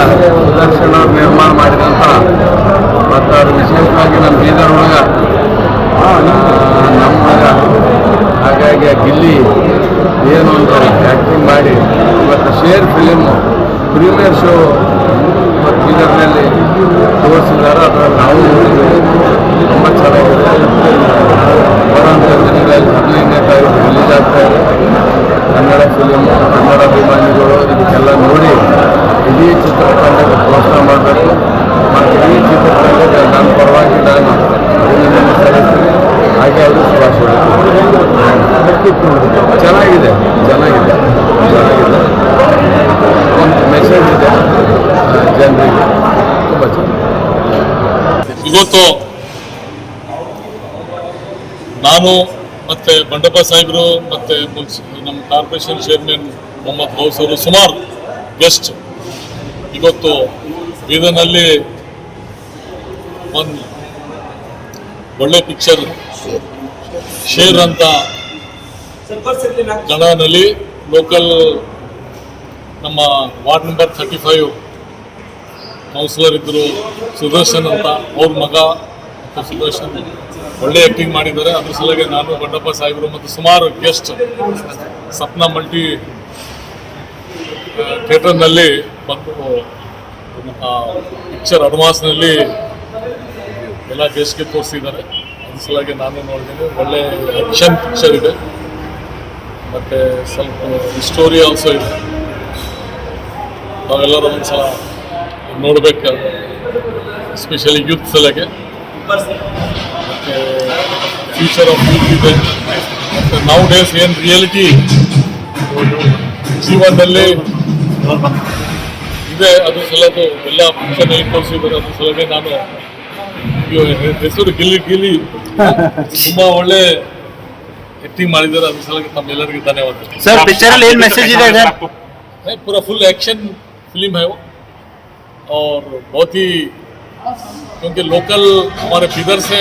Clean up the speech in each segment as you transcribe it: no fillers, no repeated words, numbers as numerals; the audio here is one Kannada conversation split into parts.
ಸುದರ್ಶನ್ ಅವರು ನಿರ್ಮಾಣ ಮಾಡಿದಂಥ ಮತ್ತು ಅವರು ವಿಶೇಷವಾಗಿ ನಮ್ಮ ಬೀದರ್ ಒಳಗ ನಮ್ಮ ಒಳಗ ಹಾಗಾಗಿ ಆ ಗಿಲ್ಲಿ ಏನು ಅಂತ ಆ್ಯಕ್ಟಿಂಗ್ ಮಾಡಿ ಇವತ್ತು ಶೇರ್ ಫಿಲಿಮು ಪ್ರೀಮಿಯರ್ ಶೋ ಮತ್ತು ಬೀದರ್ನಲ್ಲಿ ತೋರಿಸಿದ್ದಾರೆ. ಅದರಲ್ಲಿ ನಾವು ನೋಡಿದ್ದೀವಿ, ತುಂಬ ಚೆನ್ನಾಗಿದೆ. ಬರೋಂಥ ದಿನಗಳಲ್ಲಿ 15ನೇ ತಾರೀಕು ರಿಲೀಸ್ ಆಗ್ತಾ ಇದೆ. ಕನ್ನಡ ಫಿಲಿಮು, ಕನ್ನಡ ಅಭಿಮಾನಿಗಳು ಇದಕ್ಕೆಲ್ಲ ನೋಡಿ ಇಡೀ ಚಿತ್ರತಂಡಕ್ಕೆ ಪ್ರೋತ್ಸಾಹ ಮಾಡಬೇಕು. ಮತ್ತು ಇಡೀ ಚಿತ್ರತಂಡಕ್ಕೆ ನನ್ನ ಪರವಾಗಿ ನಾನು ಅಭಿನಂದನೆ ಸಲ್ಲಿಸ್ತೀನಿ. ಹಾಗೆ ಅವರು ಶುಭಾಶಯ. ಚೆನ್ನಾಗಿದೆ ಚೆನ್ನಾಗಿದೆ ಚೆನ್ನಾಗಿದೆ. ಒಂದು ಮೆಸೇಜ್ ಇದೆ ಜನರಿಗೆ, ತುಂಬ ಚೆನ್ನಾಗಿದೆ. ಇವತ್ತು ನಾನು ಮತ್ತು ಬಂಡಪ್ಪ ಸಾಹೇಬರು ಮತ್ತು ನಮ್ಮ ಕಾರ್ಪೊರೇಷನ್ ಚೇರ್ಮನ್ ಮೊಹಮ್ಮದ್ ಗೌಸ್ ಅವರು ಸುಮಾರು ಗೆಸ್ಟ್ ಇವತ್ತು ಬೀದರ್ನಲ್ಲಿ ಒಂದು ಒಳ್ಳೆ ಪಿಕ್ಚರ್ ಶೇರ್ ಅಂತ ಕನ್ನಡನಲ್ಲಿ ಲೋಕಲ್ ನಮ್ಮ ವಾರ್ಡ್ ನಂಬರ್ 35 ಕೌನ್ಸಿಲರ್ ಇದ್ದರು ಸುದರ್ಶನ್ ಅಂತ, ಅವ್ರ ಮಗ ಮತ್ತು ಸುದರ್ಶನ್ ಒಳ್ಳೆ ಆ್ಯಕ್ಟಿಂಗ್ ಮಾಡಿದ್ದಾರೆ. ಅದ್ರ ಸಲುವಾಗಿ ನಾನು ಬಂಡಪ್ಪ ಸಾಹೇಬರು ಮತ್ತು ಸುಮಾರು ಗೆಸ್ಟ್ ಸಪ್ನಾ ಮಲ್ಟಿ ಥಿಯೇಟರ್ನಲ್ಲಿ ಬಂದು ಪಿಕ್ಚರ್ ಅಡ್ವಾನ್ಸ್ನಲ್ಲಿ ಎಲ್ಲ ಗೆಸ್ಟ್ಗೆ ತೋರಿಸಿದ್ದಾರೆ. ಅದ್ರ ಸಲುವಾಗಿ ನಾನು ನೋಡಿದ್ದೀನಿ. ಒಳ್ಳೆ ಆ್ಯಕ್ಷನ್ ಪಿಕ್ಚರ್ ಇದೆ ಮತ್ತು ಸ್ವಲ್ಪ ಸ್ಟೋರಿ ಆಲ್ಸೋ ಇದೆ. ನಾವೆಲ್ಲರೂ ಒಂದ್ಸಲ ನೋಡ್ಬೇಕು, ಎಸ್ಪೆಷಲಿ ಯೂತ್ ಸಲಗೆ. ಮತ್ತು ಫ್ಯೂಚರ್ ಆಫ್ ಯೂತ್ ಇದೆ. ಮತ್ತು ನೌ ಡೇಸ್ ಏನು ರಿಯಾಲಿಟಿ ಜೀವನದಲ್ಲಿ ಇದೆ, ಅದ್ರ ಸಲದು ಎಲ್ಲ ಪಿಕ್ಚರ್ನಲ್ಲಿ ತೋರಿಸಿದ್ದಾರೆ. ಅದ್ರ ಸಲಗೆ ನಾನು ಹೆಸರು ಗಿಲ್ಲಿ ತುಂಬ ಒಳ್ಳೆ ಆ್ಯಕ್ಟಿಂಗ್ ಮಾಡಿದ್ದಾರೆ. ಅದ್ರ ಸಲಗೆ ತಮ್ಮೆಲ್ಲರಿಗೂ ಧನ್ಯವಾದ सर। पिक्चर में मैसेज ಇದೆ सर? पूरा फुल एक्शन फिल्म है वो, और बहुत ही, क्योंकि लोकल हमारे बिदर से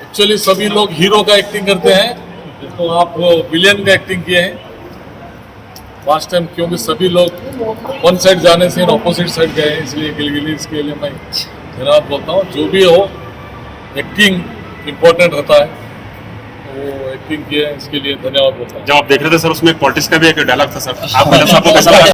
एक्चुअली सभी लोग हीरो का एक्टिंग करते हैं, तो आप विलेन का एक्टिंग किए हैं लास्ट टाइम, क्योंकि सभी लोग वन साइड जाने से ऑपोजिट साइड गए हैं, इसलिए गिलगिली इसके लिए मैं धन्यवाद बोलता हूँ. जो भी हो एक्टिंग इम्पोर्टेंट रहता है, वो एक्टिंग किए हैं, इसके लिए धन्यवाद बोलता हूँ. जब आप देख रहे थे सर, उसमें पॉलिटिक्स का भी एक डायलॉग था सर, आपको कैसा लगा?